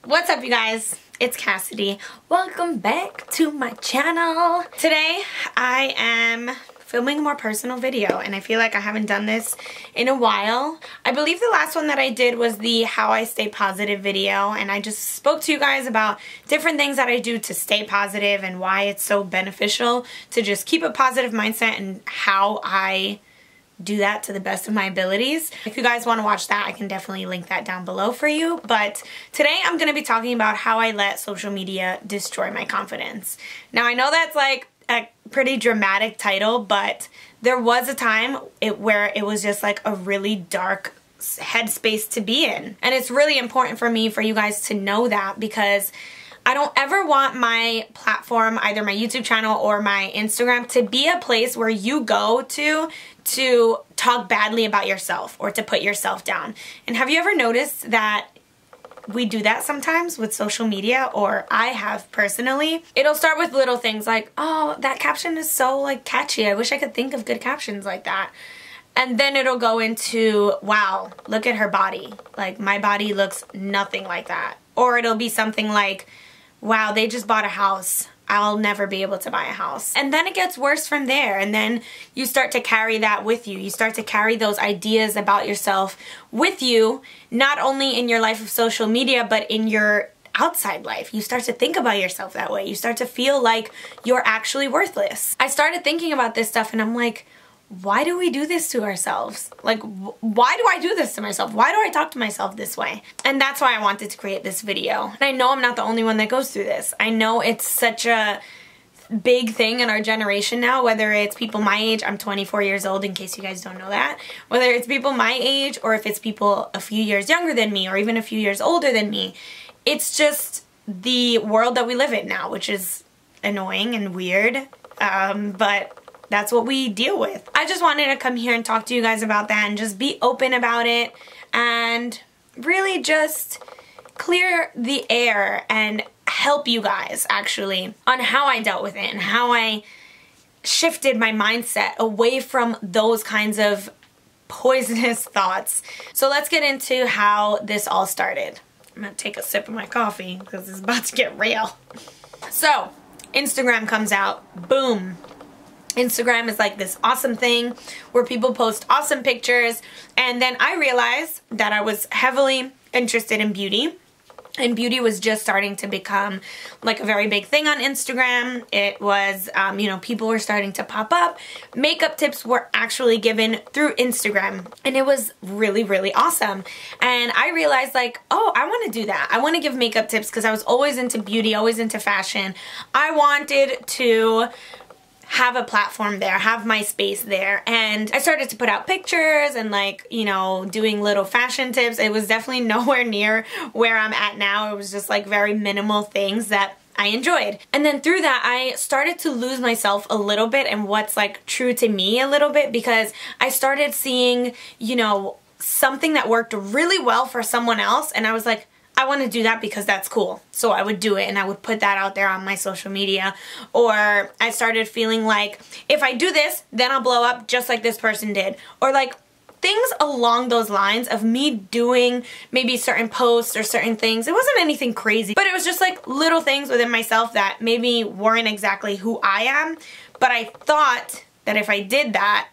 What's up, you guys? It's Cassidy. Welcome back to my channel. Today I am filming a more personal video, and I feel like I haven't done this in a while. I believe the last one that I did was the How I Stay Positive video, and I just spoke to you guys about different things that I do to stay positive and why it's so beneficial to just keep a positive mindset and how I do that to the best of my abilities. If you guys want to watch that, I can definitely link that down below for you. But today I'm going to be talking about how I let social media destroy my confidence. Now, I know that's like a pretty dramatic title, but there was a time where it was just like a really dark headspace to be in. And it's really important for me, for you guys to know that, because I don't ever want my platform, either my YouTube channel or my Instagram, to be a place where you go to talk badly about yourself or to put yourself down. And have you ever noticed that we do that sometimes with social media, or I have personally? It'll start with little things like, oh, that caption is so like catchy. I wish I could think of good captions like that. And then it'll go into, wow, look at her body. Like, my body looks nothing like that. Or it'll be something like, wow, they just bought a house. I'll never be able to buy a house. And then it gets worse from there. And then you start to carry that with you. You start to carry those ideas about yourself with you, not only in your life of social media, but in your outside life. You start to think about yourself that way. You start to feel like you're actually worthless. I started thinking about this stuff, and I'm like, why do we do this to ourselves? Like, why do I do this to myself? Why do I talk to myself this way? And that's why I wanted to create this video. And I know I'm not the only one that goes through this. I know it's such a big thing in our generation now, whether it's people my age. I'm 24 years old, in case you guys don't know that. Whether it's people my age, or if it's people a few years younger than me, or even a few years older than me. It's just the world that we live in now, which is annoying and weird, but that's what we deal with. I just wanted to come here and talk to you guys about that and just be open about it and really just clear the air and help you guys actually on how I dealt with it and how I shifted my mindset away from those kinds of poisonous thoughts. So let's get into how this all started. I'm gonna take a sip of my coffee because it's about to get real. So, Instagram comes out, boom. Instagram is like this awesome thing where people post awesome pictures, and then I realized that I was heavily interested in beauty, and beauty was just starting to become like a very big thing on Instagram. It was, you know, people were starting to pop up. Makeup tips were actually given through Instagram, and it was really, really awesome. And I realized like, oh, I want to do that. I want to give makeup tips because I was always into beauty, always into fashion. I wanted to have a platform there, have my space there. And I started to put out pictures and like, you know, doing little fashion tips. It was definitely nowhere near where I'm at now. It was just like very minimal things that I enjoyed. And then through that, I started to lose myself a little bit and what's like true to me a little bit, because I started seeing, you know, something that worked really well for someone else, and I was like, I want to do that because that's cool. So I would do it, and I would put that out there on my social media. Or I started feeling like, if I do this, then I'll blow up just like this person did. Or like things along those lines of me doing maybe certain posts or certain things. It wasn't anything crazy, but it was just like little things within myself that maybe weren't exactly who I am. But I thought that if I did that,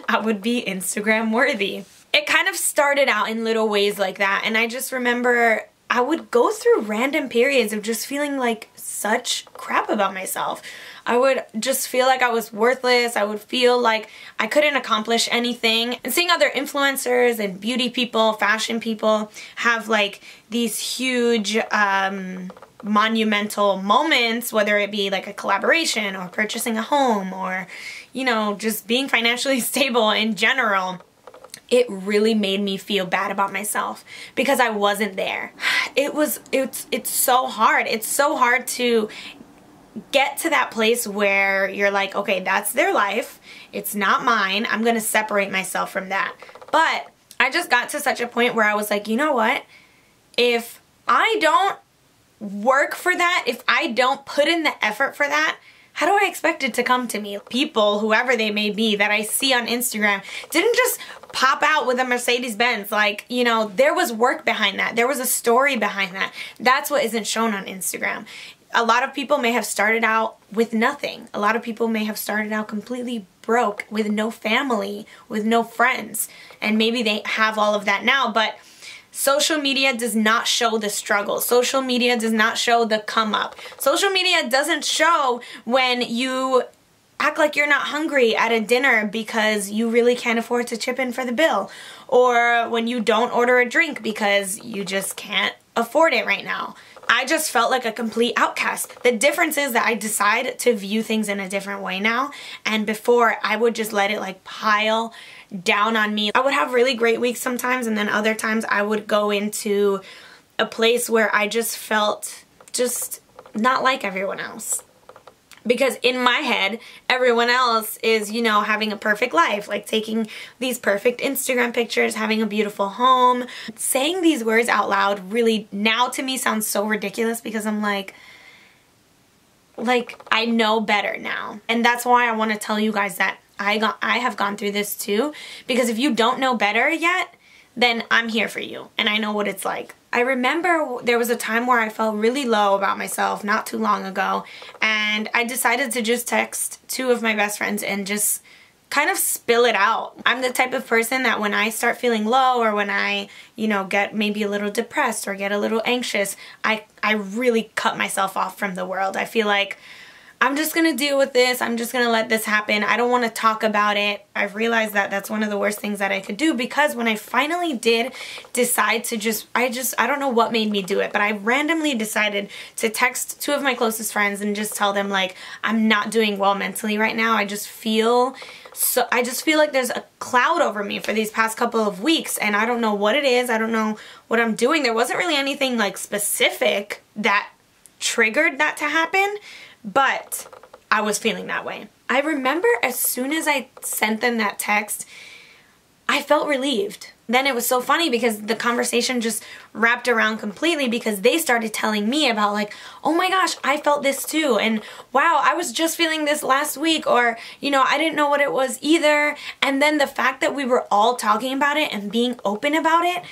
I would be Instagram worthy. It kind of started out in little ways like that, and I just remember I would go through random periods of just feeling like such crap about myself. I would just feel like I was worthless. I would feel like I couldn't accomplish anything. And seeing other influencers and beauty people, fashion people have like these huge monumental moments, whether it be like a collaboration or purchasing a home or, you know, just being financially stable in general, it really made me feel bad about myself because I wasn't there. It's so hard. It's so hard to get to that place where you're like, okay, that's their life. It's not mine. I'm going to separate myself from that. But I just got to such a point where I was like, you know what? If I don't work for that, if I don't put in the effort for that, how do I expect it to come to me? People, whoever they may be, that I see on Instagram didn't just pop out with a Mercedes-Benz. Like, you know, there was work behind that. There was a story behind that. That's what isn't shown on Instagram. A lot of people may have started out with nothing. A lot of people may have started out completely broke, with no family, with no friends. And maybe they have all of that now, but social media does not show the struggle. Social media does not show the come up. Social media doesn't show when you act like you're not hungry at a dinner because you really can't afford to chip in for the bill. Or when you don't order a drink because you just can't afford it right now. I just felt like a complete outcast. The difference is that I decide to view things in a different way now. And before, I would just let it like pile down on me. I would have really great weeks sometimes, and then other times I would go into a place where I just felt just not like everyone else. Because in my head, everyone else is, you know, having a perfect life, like taking these perfect Instagram pictures, having a beautiful home. Saying these words out loud really now to me sounds so ridiculous, because I'm like I know better now. And that's why I want to tell you guys that I have gone through this too, because if you don't know better yet, then I'm here for you and I know what it's like. I remember there was a time where I felt really low about myself not too long ago, and I decided to just text two of my best friends and just kind of spill it out. I'm the type of person that when I start feeling low, or when I, you know, get maybe a little depressed or get a little anxious, I really cut myself off from the world. I feel like I'm just gonna deal with this. I'm just gonna let this happen. I don't want to talk about it. I've realized that that's one of the worst things that I could do, because when I finally did decide to I don't know what made me do it, but I randomly decided to text two of my closest friends and just tell them, like, I'm not doing well mentally right now. I just feel like there's a cloud over me for these past couple of weeks, and I don't know what it is. I don't know what I'm doing. There wasn't really anything like specific that triggered that to happen, but I was feeling that way. I remember as soon as I sent them that text, I felt relieved. Then it was so funny because the conversation just wrapped around completely, because they started telling me about, like, oh my gosh, I felt this too, and wow, I was just feeling this last week, or, you know, I didn't know what it was either. And then the fact that we were all talking about it and being open about it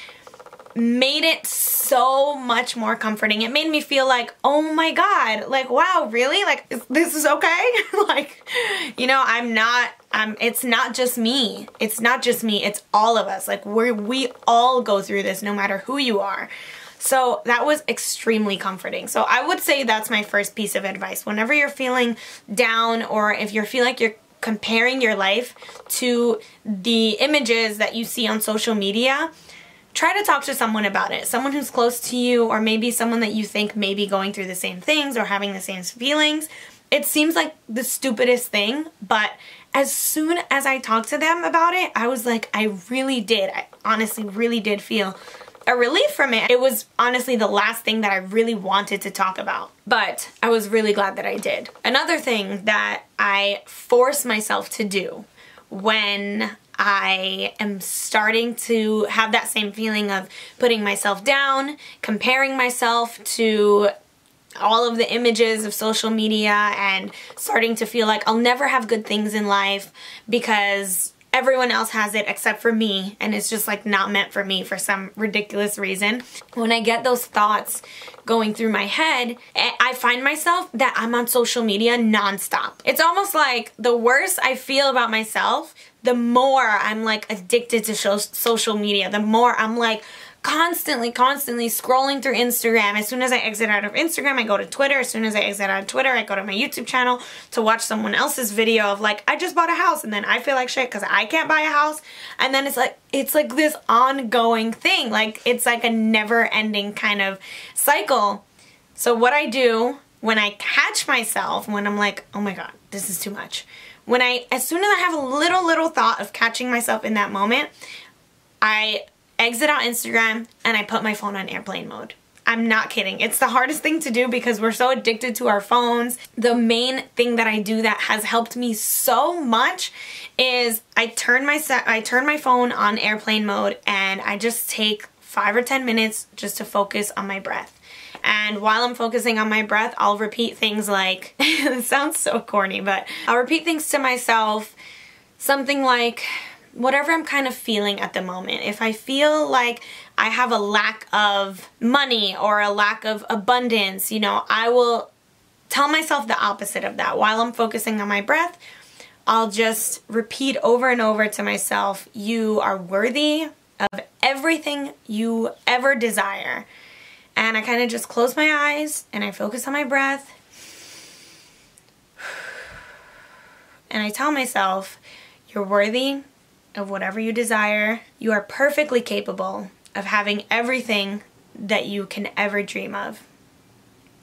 made it so much more comforting. It made me feel like, oh my God, like, wow, really? Like, this is okay? Like, you know, it's not just me. It's not just me. It's all of us. Like, we all go through this, no matter who you are. So that was extremely comforting. So I would say that's my first piece of advice. Whenever you're feeling down, or if you feel like you're comparing your life to the images that you see on social media, try to talk to someone about it. Someone who's close to you, or maybe someone that you think may be going through the same things or having the same feelings. It seems like the stupidest thing, but as soon as I talked to them about it, I was like, I honestly really did feel a relief from it. It was honestly the last thing that I really wanted to talk about, but I was really glad that I did. Another thing that I force myself to do when I am starting to have that same feeling of putting myself down, comparing myself to all of the images of social media, and starting to feel like I'll never have good things in life because everyone else has it except for me, and it's just like not meant for me for some ridiculous reason. When I get those thoughts going through my head, I find myself that I'm on social media nonstop. It's almost like the worse I feel about myself, the more I'm like addicted to social media, the more I'm like constantly scrolling through Instagram. As soon as I exit out of Instagram, I go to Twitter. As soon as I exit out of Twitter, I go to my YouTube channel to watch someone else's video of, like, I just bought a house, and then I feel like shit because I can't buy a house. And then it's like this ongoing thing. Like, it's like a never-ending kind of cycle. So what I do when I catch myself, when I'm like, oh my God, this is too much. As soon as I have a little thought of catching myself in that moment, I exit out Instagram and I put my phone on airplane mode. I'm not kidding. It's the hardest thing to do because we're so addicted to our phones. The main thing that I do that has helped me so much is I turn my phone on airplane mode, and I just take 5 or 10 minutes just to focus on my breath. And while I'm focusing on my breath, I'll repeat things like, it sounds so corny, but I'll repeat things to myself, something like, whatever I'm kind of feeling at the moment. If I feel like I have a lack of money or a lack of abundance, you know, I will tell myself the opposite of that. While I'm focusing on my breath, I'll just repeat over and over to myself, you are worthy of everything you ever desire. And I kind of just close my eyes and I focus on my breath. And I tell myself, you're worthy of whatever you desire. You are perfectly capable of having everything that you can ever dream of.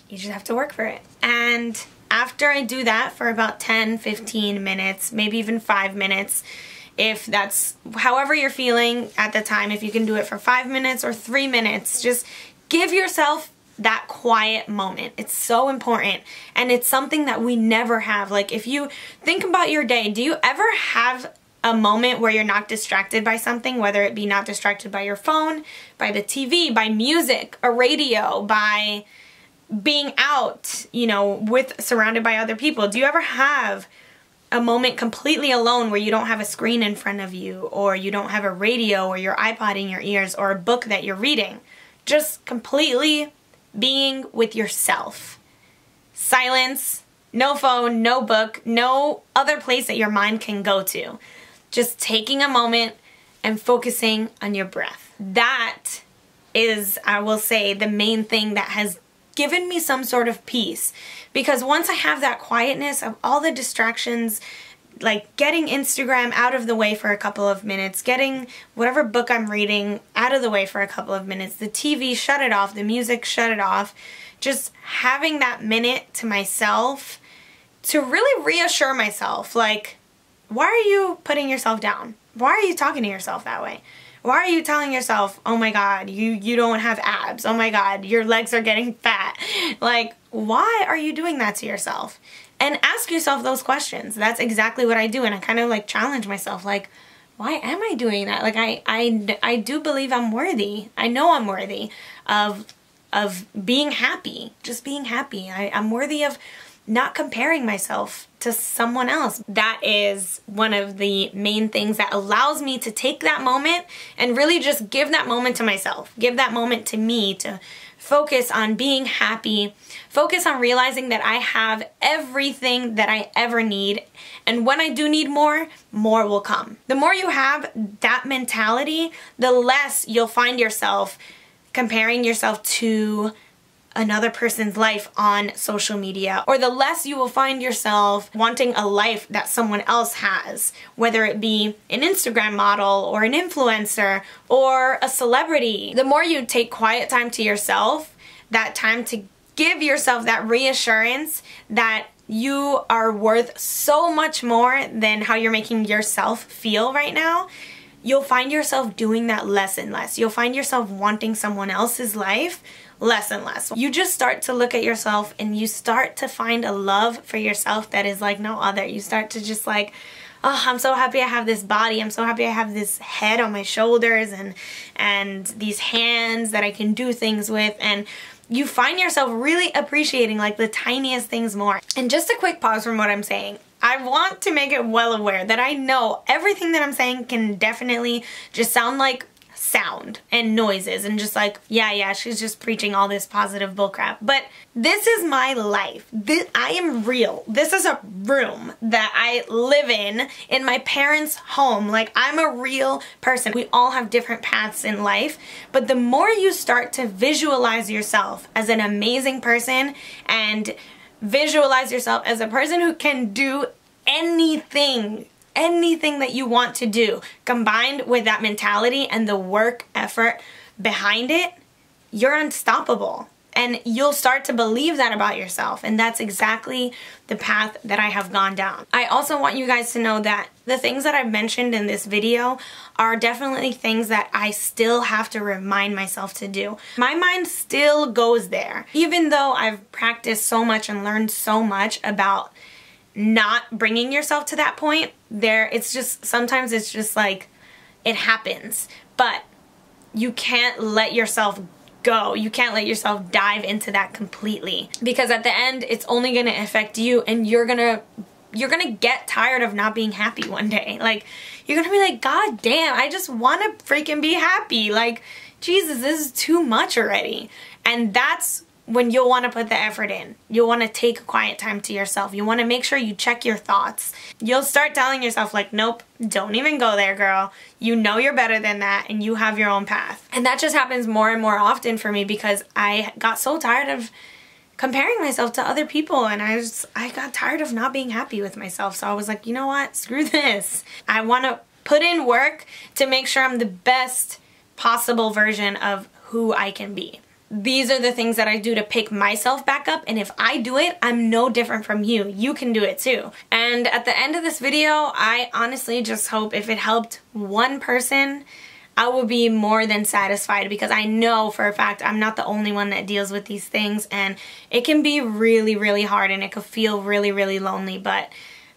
You just have to work for it. And after I do that for about 10, 15 minutes, maybe even 5 minutes, if that's however you're feeling at the time, if you can do it for 5 minutes or 3 minutes, just give yourself that quiet moment. It's so important, and it's something that we never have. Like, if you think about your day, do you ever have a moment where you're not distracted by something, whether it be not distracted by your phone, by the TV, by music, a radio, by being out, you know, surrounded by other people? Do you ever have a moment completely alone where you don't have a screen in front of you, or you don't have a radio or your iPod in your ears, or a book that you're reading? Just completely being with yourself. Silence, no phone, no book, no other place that your mind can go to. Just taking a moment and focusing on your breath. That is, I will say, the main thing that has given me some sort of peace. Because once I have that quietness of all the distractions, like getting Instagram out of the way for a couple of minutes, getting whatever book I'm reading out of the way for a couple of minutes, the TV, shut it off, the music, shut it off, just having that minute to myself to really reassure myself, like, why are you putting yourself down? Why are you talking to yourself that way? Why are you telling yourself, oh my God, you don't have abs. Oh my God, your legs are getting fat. Like, why are you doing that to yourself? And ask yourself those questions. That's exactly what I do. And I kind of like challenge myself, like, why am I doing that? Like, I do believe I'm worthy. I know I'm worthy of being happy, just being happy. I'm worthy of not comparing myself to someone else. That is one of the main things that allows me to take that moment and really just give that moment to myself. Give that moment to me to focus on being happy. Focus on realizing that I have everything that I ever need. And when I do need more, more will come. The more you have that mentality, the less you'll find yourself comparing yourself to another person's life on social media, or the less you will find yourself wanting a life that someone else has, whether it be an Instagram model or an influencer or a celebrity. The more you take quiet time to yourself, that time to give yourself that reassurance that you are worth so much more than how you're making yourself feel right now, you'll find yourself doing that less and less. You'll find yourself wanting someone else's life less and less. You just start to look at yourself and you start to find a love for yourself that is like no other. You start to just like, oh, I'm so happy I have this body. I'm so happy I have this head on my shoulders and these hands that I can do things with. And you find yourself really appreciating like the tiniest things more. And just a quick pause from what I'm saying. I want to make it well aware that I know everything that I'm saying can definitely just sound like sound and noises and just like, yeah, she's just preaching all this positive bullcrap. But this is my life. I am real. This is a room that I live in my parents' home. Like, I'm a real person. We all have different paths in life, but the more you start to visualize yourself as an amazing person and visualize yourself as a person who can do anything that you want to do, combined with that mentality and the work effort behind it, you're unstoppable. And you'll start to believe that about yourself. And that's exactly the path that I have gone down. I also want you guys to know that the things that I've mentioned in this video are definitely things that I still have to remind myself to do. My mind still goes there. Even though I've practiced so much and learned so much about not bringing yourself to that point, sometimes it's just like, it happens. But you can't let yourself go. You can't let yourself dive into that completely, because at the end it's only going to affect you and you're going to you're gonna get tired of not being happy one day. Like, you're gonna be like, God damn, I just wanna freaking be happy. Like, Jesus, this is too much already. And that's when you'll want to put the effort in. You'll want to take a quiet time to yourself. You want to make sure you check your thoughts. You'll start telling yourself like, nope, don't even go there, girl. You know you're better than that and you have your own path. And that just happens more and more often for me because I got so tired of comparing myself to other people, and I got tired of not being happy with myself. So I was like, you know what? Screw this. I want to put in work to make sure I'm the best possible version of who I can be. These are the things that I do to pick myself back up, and if I do it, I'm no different from you. You can do it too. And at the end of this video, I honestly just hope if it helped one person, I will be more than satisfied, because I know for a fact I'm not the only one that deals with these things, and it can be really, really hard, and it could feel really, really lonely, but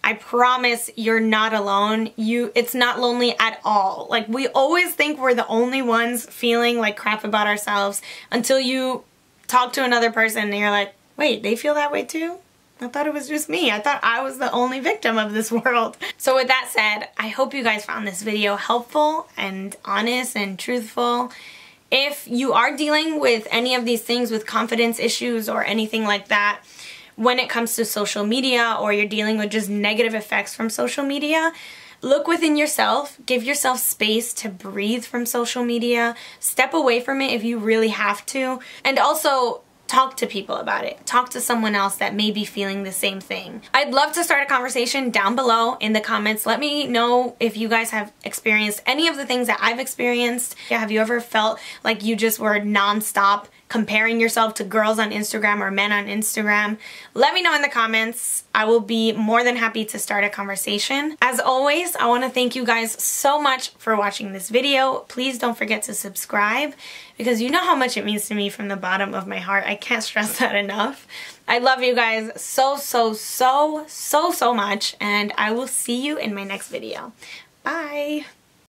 I promise you're not alone. It's not lonely at all. Like, we always think we're the only ones feeling like crap about ourselves until you talk to another person and you're like, wait, they feel that way too? I thought it was just me. I thought I was the only victim of this world. So with that said, I hope you guys found this video helpful and honest and truthful. If you are dealing with any of these things, with confidence issues or anything like that, when it comes to social media, or you're dealing with just negative effects from social media, look within yourself, give yourself space to breathe from social media, step away from it if you really have to, and also talk to people about it. Talk to someone else that may be feeling the same thing. I'd love to start a conversation down below in the comments. Let me know if you guys have experienced any of the things that I've experienced. Have you ever felt like you just were non-stop comparing yourself to girls on Instagram or men on Instagram? Let me know in the comments. I will be more than happy to start a conversation. As always, I want to thank you guys so much for watching this video. Please don't forget to subscribe, because you know how much it means to me from the bottom of my heart. I can't stress that enough. I love you guys so, so, so, so, so much, and I will see you in my next video. Bye!